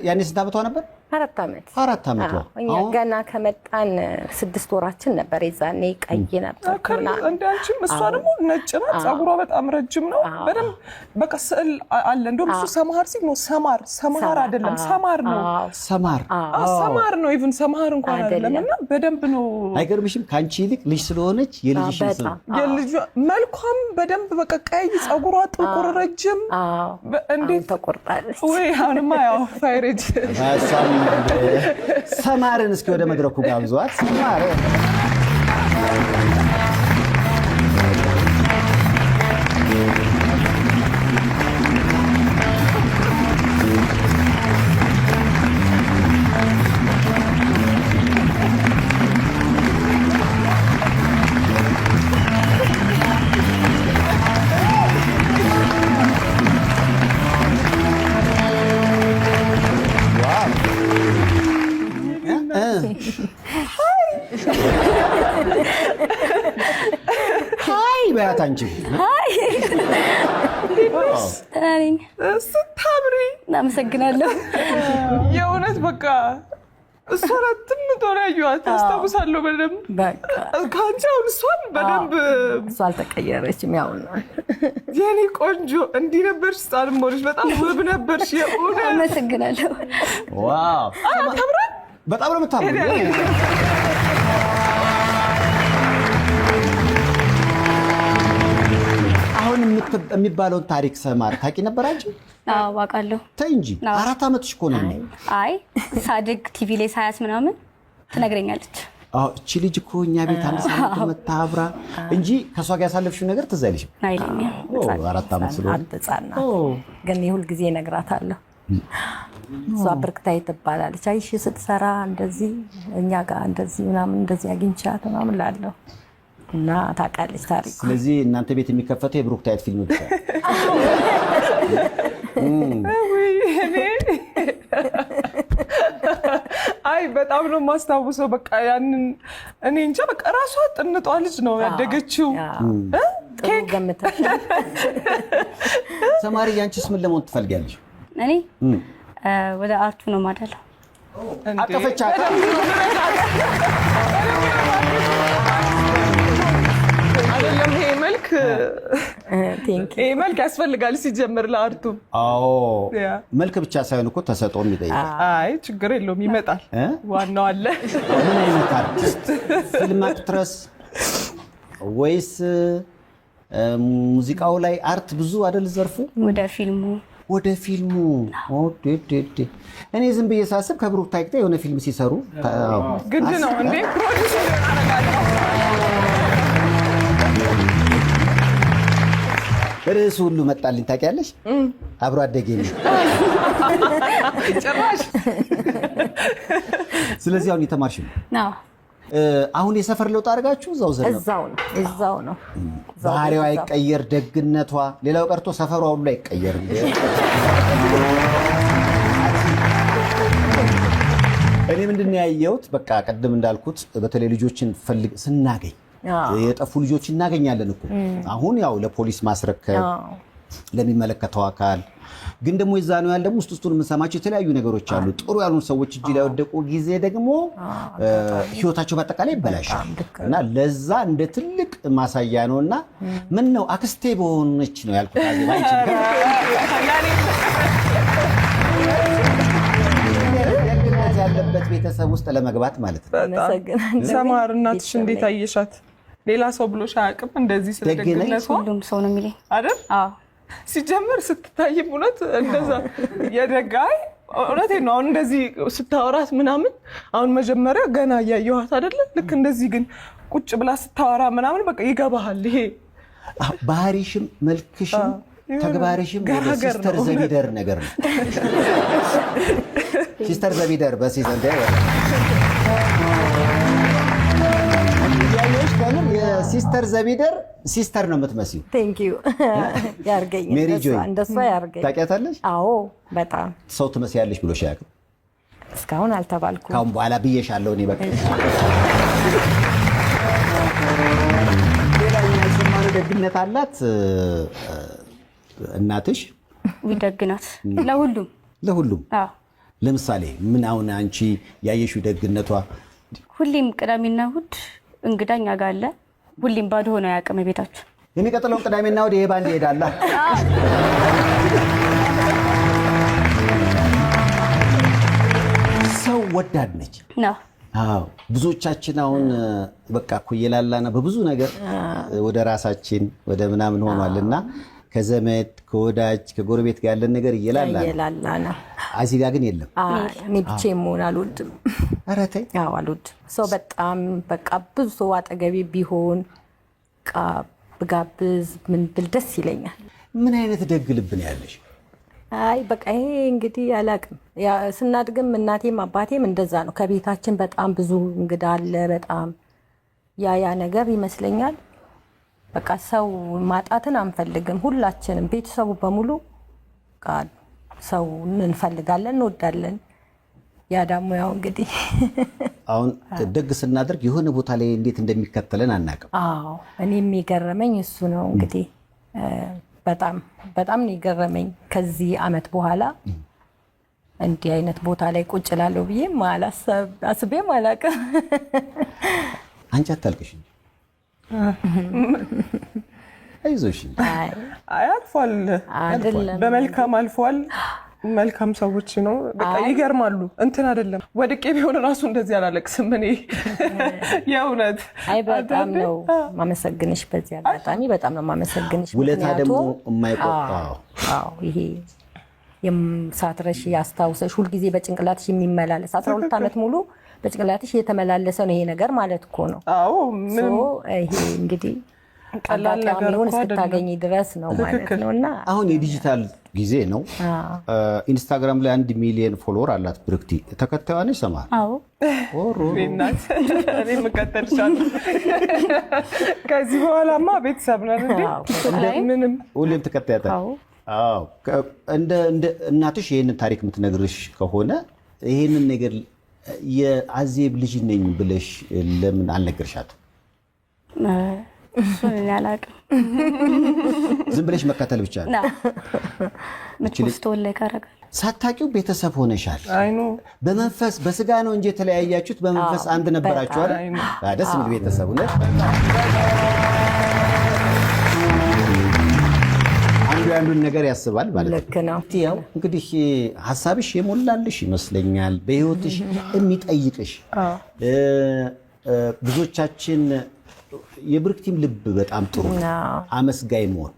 ያኔ ስንት ዓመቷ ነበር? 4 ዓመት። 4 ዓመቷ። እኛ ገና ከመጣን 6 ወራችን ነበር። የዛኔ ቀይ ነበር እንዳንቺም። እሷ ደግሞ ነጭ ናት፣ ፀጉሯ በጣም ረጅም ነው። በደንብ በቃ ስዕል አለ። እንደውም እሱ ሰማር ሲል ነው ሰማር አይደለም ሰማር ነው። ሰማር ነው። ኢቭን ሰማር እንኳን አይደለም። እና በደንብ ነው። አይገርምሽም? ከአንቺ ይልቅ ልጅ ስለሆነች የልጅሽ የልጅ መልኳም በደንብ በቃ ቀይ፣ ፀጉሯ ጥቁር ረጅም። እንዴት ተቆርጣለች ወይ? አሁንማ ያው ፋይሬጅ ሰማርን እስኪ ወደ መድረኩ ጋብዟት። ሰማር ሃይ በያት አንቺ። ሃይ ስታምሪ። እናመሰግናለሁ። የእውነት በቃ እሷ ናት ትምጦር ያዩዋት አስታውሳለሁ በደንብ። በቃ ከአንቺ አሁን እሷን በደንብ እሷ አልተቀየረችም። ያው ነው የኔ ቆንጆ። እንዲህ ነበርሽ ህፃንም ሆነሽ በጣም ውብ ነበርሽ። የእውነት አመሰግናለሁ። ዋው ታምራል። በጣም ነው የምታምሩ። አሁን የሚባለውን ታሪክ ሰማር ታውቂ ነበር አንቺ? አዎ አውቃለሁ። ተይ እንጂ 4 ዓመትሽ እኮ ነው። አይ ሳድግ ቲቪ ላይ ሳያት ምናምን ትነግረኛለች። እቺ ልጅ እኮ እኛ ቤት አንድ ሳምንት መታ አብራ እንጂ ከሷ ጋር ያሳለፍሽው ነገር ትዝ አይልሽም? አይለኝም። 4 ዓመት ስለሆነ አትጻና ግን የሁል ጊዜ እነግራታለሁ። እሷ ብርክታይ ትባላለች። አይሽ ስትሰራ እንደዚህ እኛ ጋር እንደዚህ ምናምን እንደዚህ አግኝቻት ምናምን ላለሁ እና ታውቃለች ታሪኩ። ስለዚህ እናንተ ቤት የሚከፈተው የብሩክታይት ፊልም ብቻ። አይ በጣም ነው የማስታውሰው። በቃ ያንን እኔ እንጃ በቃ ራሷ ጥንጧ ልጅ ነው ያደገችው። ጥሩ ገምተሽ። ሰማሪ ያንቺስ ምን ለመሆን ትፈልጊያለሽ? እኔ ወደ አርቱ ነው ማደለው። አቀፈቻት። አይደለም ይሄ መልክ ያስፈልጋል ሲጀምር ለአርቱ። አዎ መልክ ብቻ ሳይሆን እኮ ተሰጥኦም ይጠይቃል። አይ ችግር የለውም ይመጣል። ዋናው አለ። ምን አይነት አርቲስት? ፊልም አክትረስ ወይስ ሙዚቃው ላይ አርት ብዙ አይደል ዘርፉ? ወደ ፊልሙ እኔ ዝም ብዬ ሳስብ ከብሩክታይት ጋር የሆነ ፊልም ሲሰሩ ግድ ነው እንዴ ፕሮዲዩሰር ያደርጋል። ርዕሱ ሁሉ መጣልኝ ታውቂያለሽ? አብሮ አደጌ ነው ጭራሽ። ስለዚህ አሁን የተማርሽ ነው? አሁን የሰፈር ለውጥ አድርጋችሁ እዛው ነው። ባህሪዋ አይቀየር፣ ደግነቷ፣ ሌላው ቀርቶ ሰፈሯ ሁሉ አይቀየርም። እኔ ምንድን ነው ያየሁት? በቃ ቅድም እንዳልኩት በተለይ ልጆችን ስናገኝ የጠፉ ልጆች እናገኛለን እኮ አሁን ያው ለፖሊስ ማስረከብ ለሚመለከተው አካል ግን ደግሞ የዛ ነው ያለ ውስጥ ውስጡን የምንሰማቸው የተለያዩ ነገሮች አሉ። ጥሩ ያሉን ሰዎች እጅ ላይ ወደቁ ጊዜ ደግሞ ህይወታቸው በአጠቃላይ ይበላሻል እና ለዛ እንደ ትልቅ ማሳያ ነውና ምን ነው አክስቴ በሆነች ነው ያልኩት። ያለበት ቤተሰብ ውስጥ ለመግባት ማለት ነው። በጣም ሰማር እናትሽ እንዴት አየሻት? ሌላ ሰው ብሎሽ አያውቅም እንደዚህ ስለደግነቷ? ሁሉም ሰው ነው የሚለኝ አይደል? አዎ ሲጀምር ስትታይም እውነት እንደዛ የደጋይ እውነቴን ነው። አሁን እንደዚህ ስታወራት ምናምን አሁን መጀመሪያ ገና እያየኋት አይደለ? ልክ እንደዚህ ግን ቁጭ ብላ ስታወራ ምናምን በቃ ይገባሃል። ይሄ ባህሪሽም መልክሽም ተግባርሽም ወደ ሲስተር ዘቢደር ነገር ነው። ሲስተር ዘቢደር በሲዘን ደ የሲስተር ዘቢደር ሲስተር ነው የምትመስዩ። ቴንክ ዩ ያርገኝ። ሜሪ ጆይ እንደሷ ያርገኝ። ታውቂያታለሽ? አዎ በጣም ሰው ትመስያለሽ ብሎሽ አያውቅም? እስካሁን አልተባልኩም። ካሁን በኋላ ብዬሻለሁ እኔ በቃ። ሌላኛ የሰማነው ደግነት አላት እናትሽ። ደግናት ለሁሉም ለሁሉም። አዎ ለምሳሌ ምን አሁን አንቺ ያየሽው ደግነቷ? ሁሌም ቅዳሜና እሑድ እንግዳኛ ጋር አለ። ሁሌም ባዶ ሆነ አያውቅም ቤታችሁ። የሚቀጥለውን ቅዳሜና እሑድ ይሄ ባንድ ይሄዳል። ሰው ወዳድ ነች። አዎ ብዙዎቻችን አሁን በቃ እኮ እየላላና በብዙ ነገር ወደ ራሳችን ወደ ምናምን ሆኗልና ከዘመድ ከወዳጅ ከጎረቤት ጋር ያለን ነገር እየላላ ነው። አዚ ጋር ግን የለም። እኔ ብቻዬን መሆን አልወድም። ኧረ ተይ። አዎ አልወድም። ሰው በጣም በቃ ብዙ ሰው አጠገቤ ቢሆን ብጋብዝ ምን ብል ደስ ይለኛል። ምን አይነት ደግ ልብ ነው ያለሽ? አይ በቃ ይሄ እንግዲህ አላውቅም። ስናድግም እናቴም አባቴም እንደዛ ነው። ከቤታችን በጣም ብዙ እንግዳ አለ። በጣም ያ ነገር ይመስለኛል። በቃ ሰው ማጣትን አንፈልግም። ሁላችንም ቤተሰቡ በሙሉ ሰው እንፈልጋለን፣ እንወዳለን። ያ ደግሞ ያው እንግዲህ አሁን ደግ ስናደርግ የሆነ ቦታ ላይ እንዴት እንደሚከተለን አናውቅም። አዎ እኔ የሚገረመኝ እሱ ነው እንግዲህ በጣም በጣም ነው የገረመኝ። ከዚህ አመት በኋላ እንዲህ አይነት ቦታ ላይ ቁጭ እላለሁ ብዬ አስቤም አላውቅም። አንቺ አታልቅሽ እንጂ አይዞሽ። አይ አልፏል፣ በመልካም አልፏል። መልካም ሰዎች ነው በቃ ይገርማሉ። እንትን አይደለም ወድቄ ቢሆን ራሱ እንደዚህ አላለቅስም እኔ የእውነት። አይ በጣም ነው ማመሰግንሽ፣ በዚህ አጋጣሚ በጣም ነው ማመሰግንሽ። ውለታ ደግሞ የማይቆጣው ይሄ ሳትረሺ ያስታውሰሽ ሁልጊዜ በጭንቅላትሽ የሚመላለስ 12 ዓመት ሙሉ በጭንቅላትሽ የተመላለሰ ነው ይሄ ነገር ማለት እኮ ነው። አዎ ምንም ይሄ እንግዲህ ቀላል ነገር ሆነ እስክታገኝ ድረስ ነው ማለት ነውና አሁን የዲጂታል ጊዜ ነው። ኢንስታግራም ላይ 1 ሚሊዮን ፎሎወር አላት ብርክቲ። ተከታዩ ነሽ ሰማር? አዎ እናት እኔ መከተልሻለሁ። ከዚህ በኋላማ ቤተሰብ ነን እንዴ? ምንም ሁሌም ተከታያታ። አዎ እንደ እናትሽ ይሄንን ታሪክ የምትነግርሽ ከሆነ ይሄንን ነገር የአዜብ ልጅ ነኝ ብለሽ ለምን አልነገርሻትም? እሱን እኔ አላውቅም። ዝም ብለሽ መከተል ብቻ ነው። ምትወስደው ላይ ካረጋል ሳታውቂው ቤተሰብ ሆነሻል። አይኑ በመንፈስ በስጋ ነው እንጂ የተለያያችሁት በመንፈስ አንድ ነበራችሁ አይደል? ደስ የሚል ቤተሰብ ነው። አንዱ ያንዱን ነገር ያስባል ማለት ነው። ልክ ነው። ያው እንግዲህ ሐሳብሽ የሞላልሽ ይመስለኛል። በህይወትሽ የሚጠይቅሽ ብዙዎቻችን የብርክቲም ልብ በጣም ጥሩ አመስጋኝ መሆን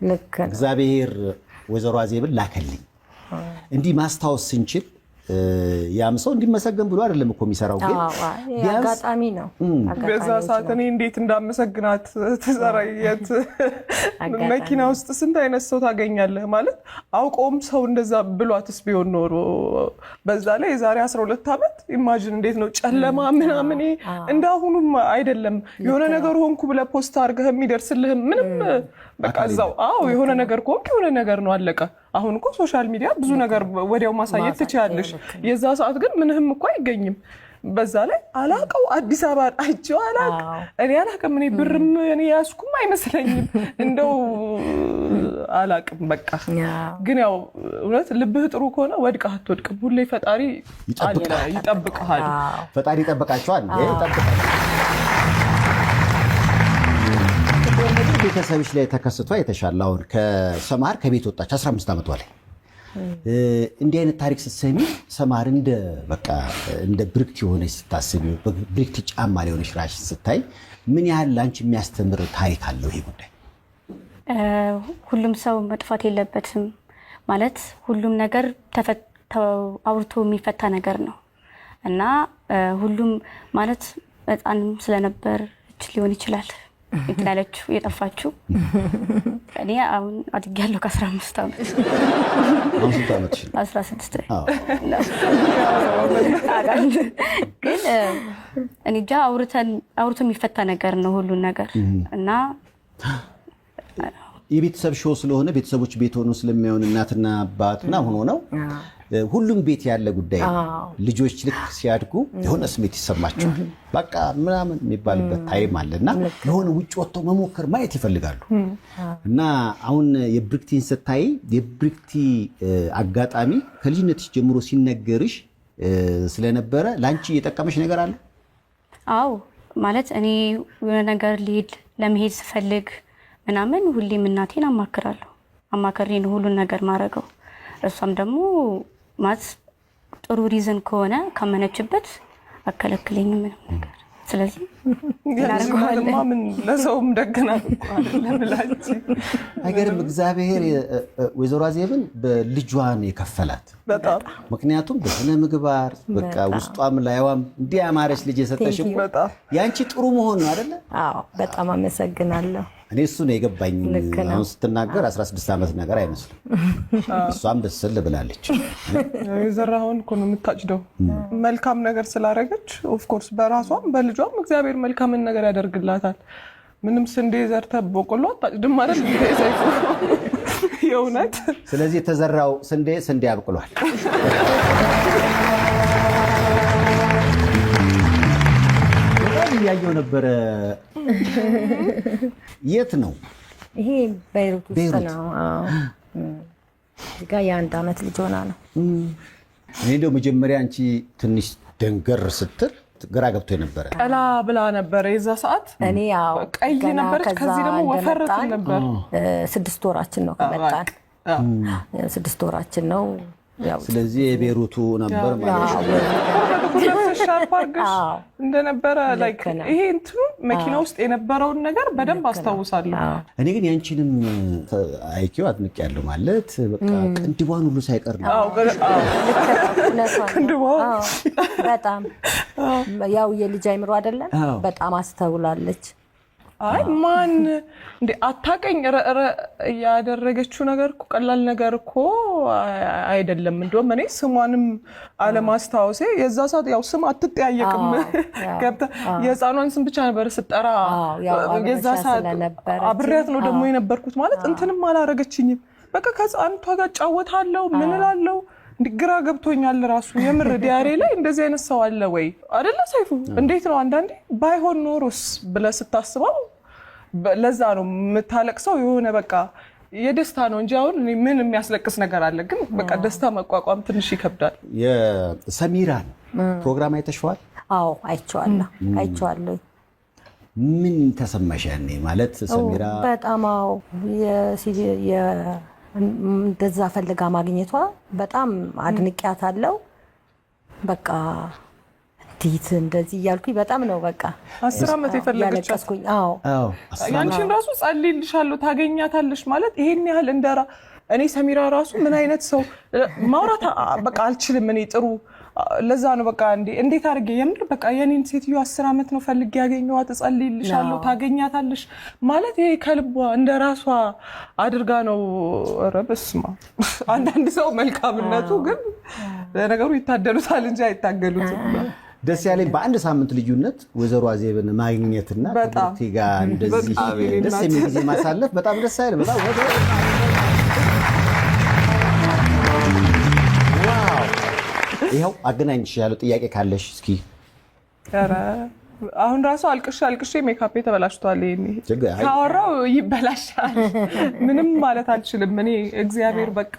እግዚአብሔር ወይዘሮ አዜብን ላከልኝ እንዲህ ማስታወስ ስንችል ያም ሰው እንዲመሰገን ብሎ አይደለም እኮ የሚሰራው። ግን አጋጣሚ ነው። በዛ ሰዓት እኔ እንዴት እንዳመሰግናት ተሰራየት መኪና ውስጥ ስንት አይነት ሰው ታገኛለህ ማለት አውቆም ሰው እንደዛ ብሏትስ ቢሆን ኖሮ በዛ ላይ የዛሬ 12 ዓመት ኢማጂን እንዴት ነው ጨለማ ምናምን እንዳሁኑም አይደለም። የሆነ ነገር ሆንኩ ብለህ ፖስት አድርገህ የሚደርስልህ ምንም በቃ እዛው የሆነ ነገር ከሆንክ የሆነ ነገር ነው አለቀ። አሁን እኮ ሶሻል ሚዲያ ብዙ ነገር ወዲያው ማሳየት ትችያለሽ። የዛ ሰዓት ግን ምንም እኮ አይገኝም። በዛ ላይ አላቀው አዲስ አበባ አይቼው እኔ አላቅም። እኔ ብርም እኔ ያስኩም አይመስለኝም እንደው አላቅም። በቃ ግን ያው እውነት ልብህ ጥሩ ከሆነ ወድቀህ አትወድቅም። ሁሌ ፈጣሪ ይጠብቅሃል። ፈጣሪ ይጠብቃቸዋል። ቤተሰብሽ ላይ ተከስቷ የተሻለ አሁን ከሰማር ከቤት ወጣች 15 ዓመቷ ላይ እንዲህ አይነት ታሪክ ስትሰሚ ሰማር እንደ ብርክቲ የሆነች ስታስቢ ብርክቲ ጫማ ላይ ሆነሽ ራስሽን ስታይ ምን ያህል ላንቺ የሚያስተምር ታሪክ አለው ይሄ ጉዳይ? ሁሉም ሰው መጥፋት የለበትም ማለት ሁሉም ነገር አውርቶ የሚፈታ ነገር ነው እና ሁሉም ማለት በጣም ስለነበረች ሊሆን ይችላል እንትላለችው የጠፋችው። እኔ አሁን አድጌያለሁ ከ15 ዓመት። አሁን ስንት ዓመትሽ ነው? 16 ግን እኔ እንጃ አውርቶ የሚፈታ ነገር ነው ሁሉን ነገር እና የቤተሰብ ሾው ስለሆነ ቤተሰቦች ቤት ሆኖ ስለሚያዩን እናትና አባት ምናምን ሆነው ሁሉም ቤት ያለ ጉዳይ ልጆች ልክ ሲያድጉ የሆነ ስሜት ይሰማቸዋል። በቃ ምናምን የሚባልበት ታይም አለና የሆነ ውጭ ወጥተው መሞከር ማየት ይፈልጋሉ። እና አሁን የብርክቲን ስታይ የብርክቲ አጋጣሚ ከልጅነትሽ ጀምሮ ሲነገርሽ ስለነበረ ላንቺ የጠቀመሽ ነገር አለ? አዎ ማለት እኔ የሆነ ነገር ለመሄድ ስፈልግ ምናምን ሁሌም እናቴን አማክራለሁ። አማክሬ ነው ሁሉን ነገር ማድረገው። እሷም ደግሞ ማለት ጥሩ ሪዝን ከሆነ ካመነችበት አከለክለኝም ምንም ነገር። ስለዚህ ምን ለሰውም ደግና ለምላጭ አይገርም። እግዚአብሔር ወይዘሮ አዜብን በልጇን የከፈላት በጣም ምክንያቱም በስነ ምግባር በቃ ውስጧም ላይዋም እንዲያማረች ልጅ የሰጠሽው ያንቺ ጥሩ መሆን ነው አይደለ? አዎ በጣም አመሰግናለሁ። እኔ እሱ ነው የገባኝ። አሁን ስትናገር 16 ዓመት ነገር አይመስልም። እሷም በስል ብላለች። የዘራኸውን እኮ ነው የምታጭደው። መልካም ነገር ስላደረገች ኦፍ ኮርስ በራሷም በልጇም እግዚአብሔር መልካምን ነገር ያደርግላታል። ምንም ስንዴ ዘርተህ በቆሎ አታጭድም ማለት የእውነት። ስለዚህ የተዘራው ስንዴ አብቅሏል። ያየው ነበረ። የት ነው ይሄ? ቤይሩት ውስጥ ነው። እዚህ ጋር የ1 ዓመት ልጅ ሆና ነው። እኔ እንደው መጀመሪያ አንቺ ትንሽ ደንገር ስትል ግራ ገብቶ ነበረ። ቀላ ብላ ነበረ የዛ ሰዓት። እኔ ያው ቀይ ነበረች፣ ከዚህ ደግሞ ወፈረት ነበር። 6 ወራችን ነው ከመጣን። 6 ወራችን ነው። ስለዚህ የቤይሩቱ ነበር ማለት ነው። እንደነበረ ይሄ እንትኑ መኪና ውስጥ የነበረውን ነገር በደንብ አስታውሳለሁ። እኔ ግን ያንቺንም አይኪው አድንቄያለሁ ማለት በቃ ቅንድቧን ሁሉ ሳይቀር ነው። በጣም ያው የልጅ አይምሮ አይደለም፣ በጣም አስተውላለች። አይ ማን እንዴ አታቀኝ ያደረገችው ነገር እኮ ቀላል ነገር እኮ አይደለም። እንደውም እኔ ስሟንም አለማስታወሴ የዛ ሰዓት ያው ስም አትጠያየቅም ገብታ የህፃኗን ስም ብቻ ነበር ስጠራ የዛ ሰዓት አብሬያት ነው ደግሞ የነበርኩት ማለት እንትንም አላረገችኝም። በቃ ከህፃንቷ ጋር ጫወታለሁ ምን እላለሁ ግራ ገብቶኛል ራሱ የምር ዲያሬ ላይ እንደዚህ አይነት ሰው አለ ወይ አይደለ ሰይፉ? እንዴት ነው አንዳንዴ ባይሆን ኖሮስ ብለህ ስታስበው ለዛ ነው የምታለቅሰው። የሆነ በቃ የደስታ ነው እንጂ አሁን ምን የሚያስለቅስ ነገር አለ? ግን በቃ ደስታ መቋቋም ትንሽ ይከብዳል። የሰሚራን ፕሮግራም አይተሽዋል? አዎ አይቼዋለሁ። ምን ተሰማሽ ያኔ? ማለት ሰሚራ በጣም እንደዛ ፈልጋ ማግኘቷ በጣም አድንቂያታለሁ። በቃ እንዴት እንደዚህ እያልኩኝ በጣም ነው በቃ 10 ዓመት የፈለገቻት። አዎ ያንቺን ራሱ ጸልይልሻለሁ ታገኛታለሽ ማለት ይሄን ያህል እንደራ እኔ ሰሚራ ራሱ ምን አይነት ሰው ማውራት በቃ አልችልም እኔ ጥሩ ለዛ ነው በቃ እንዴት አድርጌ የምር በቃ የኔን ሴትዮ 10 ዓመት ነው ፈልጌ ያገኘኋት ጸልይልሻለሁ ታገኛታለሽ ማለት ይሄ ከልቧ እንደራሷ አድርጋ ነው። ረብስማ አንዳንድ ሰው መልካምነቱ ግን ለነገሩ ይታደሉታል እንጂ አይታገሉትም። ደስ ያለኝ በአንድ ሳምንት ልዩነት ወይዘሮ አዜብን ማግኘትና ከብርክቲ ጋር እንደዚህ ደስ የሚል ጊዜ ማሳለፍ በጣም ደስ አይል? በጣም ዋው! ይኸው አገናኝሻለሁ። ጥያቄ ካለሽ እስኪ። ኧረ አሁን ራሱ አልቅሼ ሜካፕ ተበላሽቷል። ይሄኔ ካወራው ይበላሻል። ምንም ማለት አልችልም እኔ። እግዚአብሔር በቃ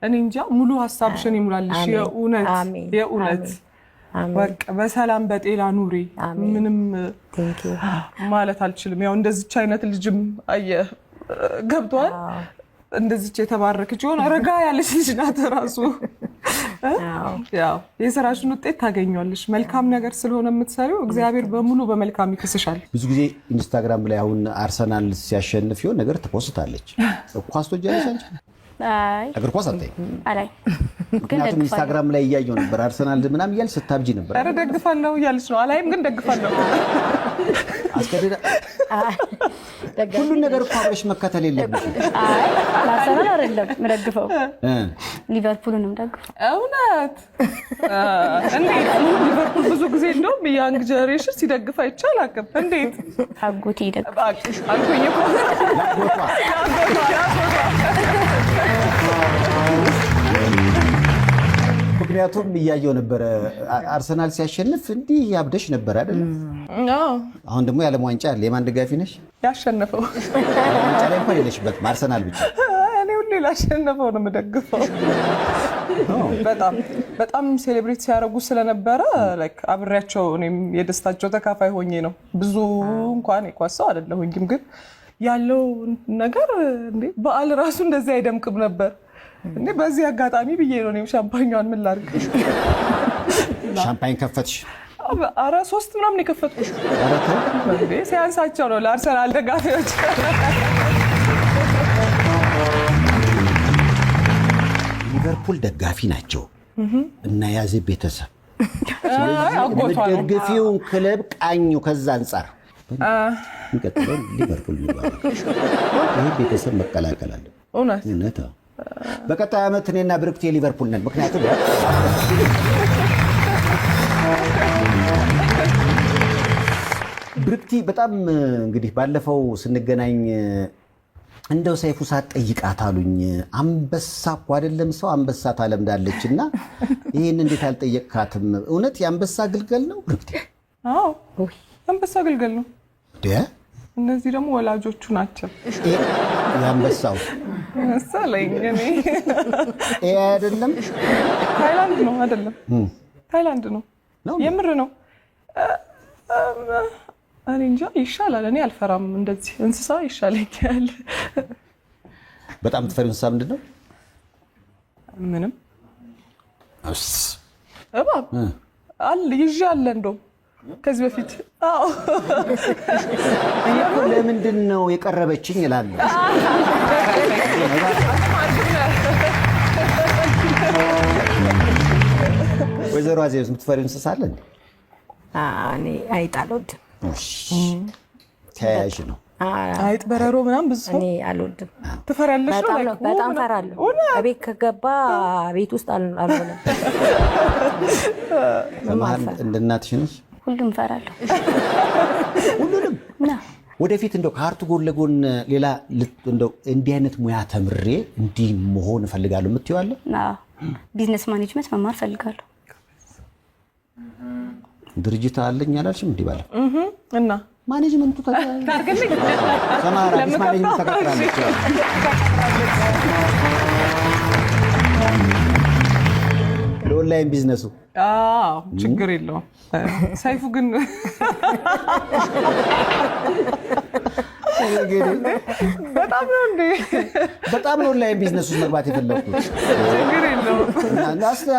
እኔ እንጃ ሙሉ ሀሳብሽን ይሙላልሽ። የእውነት በቃ በሰላም በጤና ኑሪ። ምንም ማለት አልችልም። ያው እንደዚች አይነት ልጅም አየህ ገብቷል። እንደዚች የተባረከች የሆነ ረጋ ያለች ልጅ ናት ራሱ። ያው የስራሽን ውጤት ታገኘዋለሽ። መልካም ነገር ስለሆነ የምትሰሪው እግዚአብሔር በሙሉ በመልካም ይክስሻል። ብዙ ጊዜ ኢንስታግራም ላይ አሁን አርሰናል ሲያሸንፍ የሆነ ነገር ትፖስታለች። ኳስ ትወጃለሽ አንቺ? አይ እግር ኳስ አታይ? አላይ ምክንያቱም ኢንስታግራም ላይ እያየሁ ነበር አርሰናል ምናምን እያልሽ ስታብጂ ነበር። ኧረ ደግፋለሁ እያለች ነው። አላይም ግን ደግፋለሁ። አስገድዳ ሁሉን ነገር እኮ አብረሽ መከተል የለብሽም። አይ አርሰናል አይደለም የምደግፈው ሊቨርፑልን ነው የምደግፈው። እውነት እንዴት? ሊቨርፑል ብዙ ጊዜ እንደውም ያንግ ጀነሬሽን ሲደግፍ አይቻል አቅም። እንዴት? አጎቴ ይደግፋል አልኩኝ እኮ ምክንያቱም እያየሁ ነበረ አርሰናል ሲያሸንፍ እንዲህ ያብደሽ ነበር አይደል? አሁን ደግሞ የዓለም ዋንጫ አለ። የማን ደጋፊ ነሽ? ያሸነፈው ዋንጫ ላይ እንኳን የለሽበትም አርሰናል ብቻ። እኔ ሁሌ ላሸነፈው ነው የምደግፈው። በጣም ሴሌብሬት ሲያደርጉ ስለነበረ አብሬያቸው እኔም የደስታቸው ተካፋይ ሆኜ ነው። ብዙ እንኳን የኳሰው አይደለሁኝም፣ ግን ያለው ነገር እንዴ በዓል ራሱ እንደዚህ አይደምቅም ነበር። እንዴ በዚህ አጋጣሚ ብዬ ነው እኔም ሻምፓኛውን ምን ላድርግ? ሻምፓኝ ከፈትሽ? ኧረ 3 ምናምን የከፈትኩት እንዴ ሲያንሳቸው ነው ለአርሰናል ደጋፊዎች። ሊቨርፑል ደጋፊ ናቸው እና ያዜ ቤተሰብ የምትደግፊውን ክለብ ቃኙ። ከዛ አንጻር የሚቀጥለው ሊቨርፑል ይባላል። ይህ ቤተሰብ መቀላቀል አለ። እውነት በቀጣይ ዓመት እኔና ብርክቴ ሊቨርፑል ነን። ምክንያቱም ብርክቲ በጣም እንግዲህ ባለፈው ስንገናኝ እንደው ሰይፉ ሳትጠይቃት አሉኝ። አንበሳ እኮ አይደለም ሰው አንበሳ ታለምዳለች እና ይህን እንዴት አልጠየቅካትም? እውነት የአንበሳ ግልገል ነው ብርክቴ? አዎ የአንበሳ ግልገል ነው። እነዚህ ደግሞ ወላጆቹ ናቸው። የአንበሳው መሰለኝ እኔ አይደለም። ታይላንድ ነው አይደለም? ታይላንድ ነው። የምር ነው። እኔ እንጃ ይሻላል። እኔ አልፈራም። እንደዚህ እንስሳ ይሻለኛል። በጣም ትፈሪ እንስሳ ምንድን ነው? ምንም እባብ አለ ይዤ አለ እንደው ከዚህ በፊት ለምንድን ነው የቀረበችኝ ይላል። ወይዘሮ አዜብ የምትፈሪው እንስሳ አለ እንዴ? እኔ አይጥ አልወድም። ተያያዥ ነው። አይጥ በረሮ ምናምን ብዙ እኔ አልወድም። ትፈሪያለሽ? በጣም ፈራለሁ። ቤት ከገባ ቤት ውስጥ አልሆነም። በመሀል እንደ እናትሽ ነሽ? ሁሉም ፈራለሁ። ሁሉንም ወደፊት እንደው ከአርቱ ጎን ለጎን ሌላ እንደው እንዲህ አይነት ሙያ ተምሬ እንዲህ መሆን እፈልጋለሁ የምትይው አለ? ቢዝነስ ማኔጅመንት መማር እፈልጋለሁ። ድርጅት አለኝ አላልሽም? እንዲህ ባለ እና ማኔጅመንቱ ታርገልኝ ሰማራ ማኔጅመንት ተቀጥራለች። ለኦንላይን ቢዝነሱ ችግር የለውም። ሰይፉ ግን በጣም ነው እንዴ በጣም ነው ኦንላይን ቢዝነስ ውስጥ መግባት የፈለኩት። ችግር የለውም።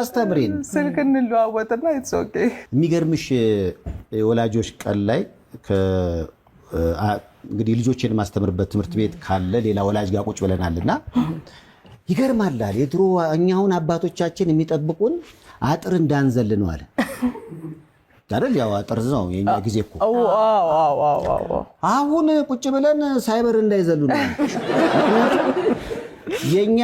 አስተምሪን፣ ስልክ እንለዋወጥና ኢትስ ኦኬ። የሚገርምሽ የወላጆች ቀን ላይ እንግዲህ ልጆችን የማስተምርበት ትምህርት ቤት ካለ ሌላ ወላጅ ጋር ቁጭ ብለናልና ይገርማላል። የድሮ እኛውን አባቶቻችን የሚጠብቁን አጥር እንዳንዘል ነው አለ አይደል? ያው አጥር ነው የኛ ጊዜ እኮ። አሁን ቁጭ ብለን ሳይበር እንዳይዘሉ ነው። የኛ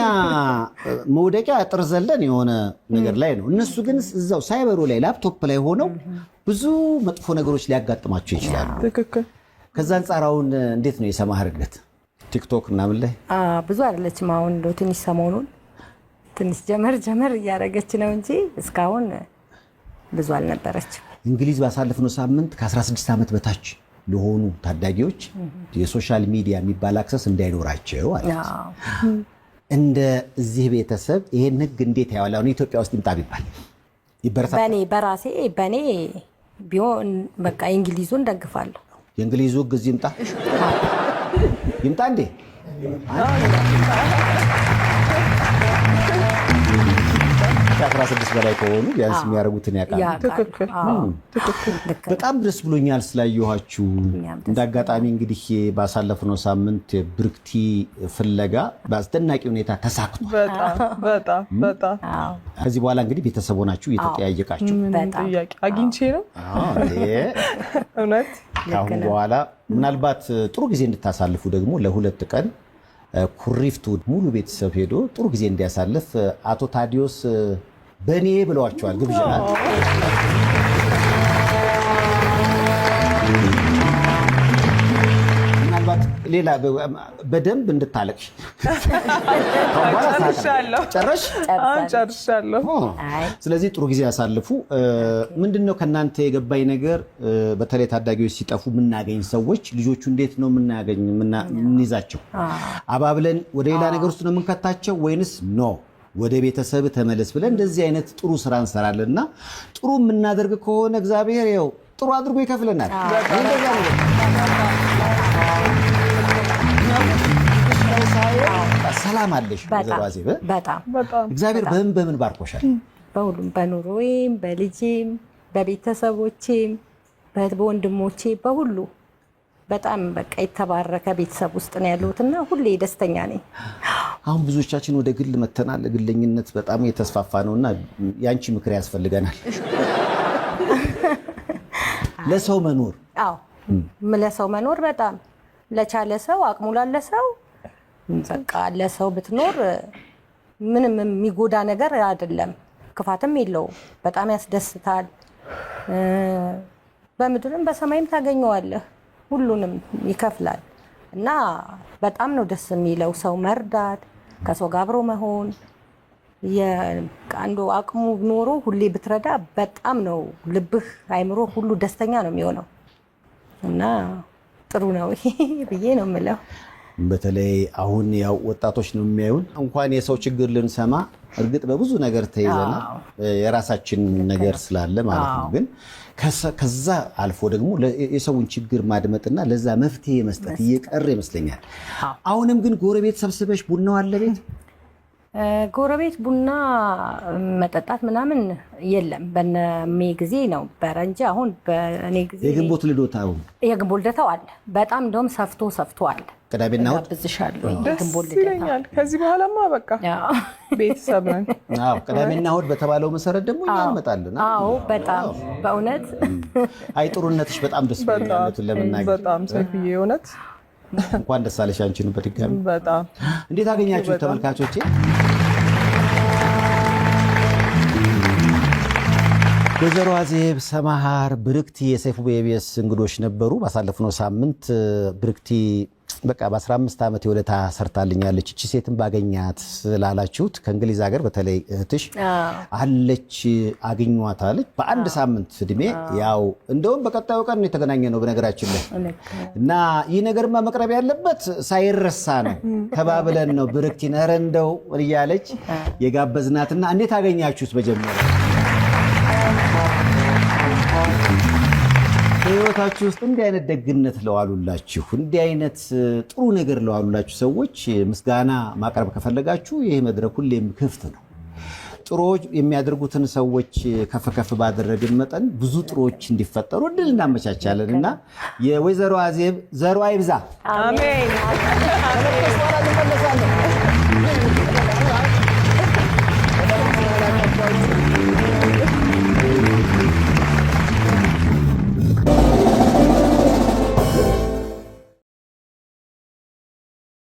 መውደቂያ አጥር ዘለን የሆነ ነገር ላይ ነው። እነሱ ግን እዛው ሳይበሩ ላይ ላፕቶፕ ላይ ሆነው ብዙ መጥፎ ነገሮች ሊያጋጥማቸው ይችላሉ። ትክክል። ከዛ አንጻር አሁን እንዴት ነው የሰማህ እድገት? ቲክቶክ ምናምን ላይ ብዙ አይደለችም። አሁን እንደው ትንሽ ሰሞኑን ትንሽ ጀመር እያደረገች ነው እንጂ እስካሁን ብዙ አልነበረችም። እንግሊዝ ባሳለፍነው ሳምንት ከ16 ዓመት በታች ለሆኑ ታዳጊዎች የሶሻል ሚዲያ የሚባል አክሰስ እንዳይኖራቸው አለች። እንደ እዚህ ቤተሰብ ይሄን ህግ እንዴት ያዋል? አሁን ኢትዮጵያ ውስጥ ይምጣ ቢባል ይበረታታል? በኔ ቢሆን በቃ እንግሊዙን ደግፋለሁ። የእንግሊዙ ህግ እዚህ ይምጣ እንዴ? ከ16 በላይ ከሆኑ ቢያንስ የሚያደርጉትን ያውቃሉ። በጣም ደስ ብሎኛል ስላየኋችሁ። እንዳጋጣሚ እንግዲህ ባሳለፍነው ሳምንት ብርክቲ ፍለጋ በአስደናቂ ሁኔታ ተሳክቷል። በጣም ከዚህ በኋላ እንግዲህ ቤተሰብ ሆናችሁ እየተጠያየቃችሁ ጥያቄ አግኝቼ ነው እውነት። ከአሁን በኋላ ምናልባት ጥሩ ጊዜ እንድታሳልፉ ደግሞ ለ2 ቀን ኩሪፍቱ ሙሉ ቤተሰብ ሄዶ ጥሩ ጊዜ እንዲያሳልፍ አቶ ታዲዮስ በኔ ብለዋቸዋል ግብዣ። ምናልባት ሌላ በደንብ እንድታለቅሽ ጨርሻለሁ። ስለዚህ ጥሩ ጊዜ ያሳልፉ። ምንድነው ከእናንተ የገባኝ ነገር በተለይ ታዳጊዎች ሲጠፉ የምናገኝ ሰዎች ልጆቹ እንዴት ነው የምንይዛቸው? አባብለን ወደ ሌላ ነገር ውስጥ ነው የምንከታቸው ወይንስ ኖ ወደ ቤተሰብ ተመለስ ብለን እንደዚህ አይነት ጥሩ ስራ እንሰራለን እና ጥሩ የምናደርግ ከሆነ እግዚአብሔር ያው ጥሩ አድርጎ ይከፍለናል። ሰላም አለሽ ወይዘሮ በጣም እግዚአብሔር በምን ባርኮሻል? በሁሉም በኑሮዬም በልጄም በቤተሰቦቼም በወንድሞቼ በሁሉ በጣም በቃ የተባረከ ቤተሰብ ውስጥ ነው ያለሁትና ሁሌ ደስተኛ ነኝ። አሁን ብዙዎቻችን ወደ ግል መተናል። ግለኝነት በጣም የተስፋፋ ነውና ያንቺ ምክር ያስፈልገናል። ለሰው መኖር ለሰው መኖር በጣም ለቻለ ሰው አቅሙ ላለ ሰው በቃ ለሰው ብትኖር ምንም የሚጎዳ ነገር አይደለም፣ ክፋትም የለውም። በጣም ያስደስታል። በምድርም በሰማይም ታገኘዋለህ። ሁሉንም ይከፍላል እና በጣም ነው ደስ የሚለው ሰው መርዳት፣ ከሰው ጋር አብሮ መሆን። አንዱ አቅሙ ኖሮ ሁሌ ብትረዳ በጣም ነው ልብህ አይምሮ ሁሉ ደስተኛ ነው የሚሆነው እና ጥሩ ነው ብዬ ነው የምለው። በተለይ አሁን ያው ወጣቶች ነው የሚያዩን። እንኳን የሰው ችግር ልንሰማ እርግጥ በብዙ ነገር ተይዘናል፣ የራሳችን ነገር ስላለ ማለት ነው። ግን ከዛ አልፎ ደግሞ የሰውን ችግር ማድመጥና ለዛ መፍትሄ መስጠት እየቀረ ይመስለኛል። አሁንም ግን ጎረቤት ሰብስበሽ ቡናው አለ ቤት ጎረቤት ቡና መጠጣት ምናምን የለም። በነሜ ጊዜ ነው በረንጂ። አሁን በእኔ ጊዜ የግንቦት ልደታው አለ። በጣም እንደውም ሰፍቶ አለ። ቅዳሜና እሑድ ጋብዝሻለሁ። ደስ ይለኛል። ከዚህ በኋላማ በቃ ቤተሰብ ነን። ቅዳሜና እሑድ በተባለው መሰረት ደግሞ እኛ እንመጣለን። በጣም በእውነት አይጥሩነትሽ በጣም ደስ ብሎኛል ለምናገር። በጣም ሰፊዬ እውነት እንኳን ደስ አለሽ አንቺን በድጋሚ። በጣም እንዴት አገኛችሁ ተመልካቾቼ? ወይዘሮ አዜብ ሰማሃር ብርክቲ የሰይፉ በኢቢኤስ እንግዶች ነበሩ። ባሳለፍነው ሳምንት ብርክቲ በቃ በ15 ዓመት የውለታ ሰርታልኛለች እቺ ሴትን ባገኛት ስላላችሁት ከእንግሊዝ ሀገር በተለይ እህትሽ አለች አግኟት አለች። በአንድ ሳምንት እድሜ ያው እንደውም በቀጣዩ ቀን የተገናኘ ነው በነገራችን ላይ እና ይህ ነገርማ መቅረብ ያለበት ሳይረሳ ነው ተባብለን ነው ብርክቲን ኧረ እንደው እያለች የጋበዝናትና እንዴት አገኛችሁት? መጀመሪያ በህይወታችሁ ውስጥ እንዲህ አይነት ደግነት ለዋሉላችሁ እንዲህ አይነት ጥሩ ነገር ለዋሉላችሁ ሰዎች ምስጋና ማቅረብ ከፈለጋችሁ ይሄ መድረክ ሁሌም ክፍት ነው። ጥሩዎች የሚያደርጉትን ሰዎች ከፍ ባደረግን መጠን ብዙ ጥሩዎች እንዲፈጠሩ እድል እናመቻቻለን እና የወይዘሮ አዜብ ዘሯ ይብዛ። አሜን።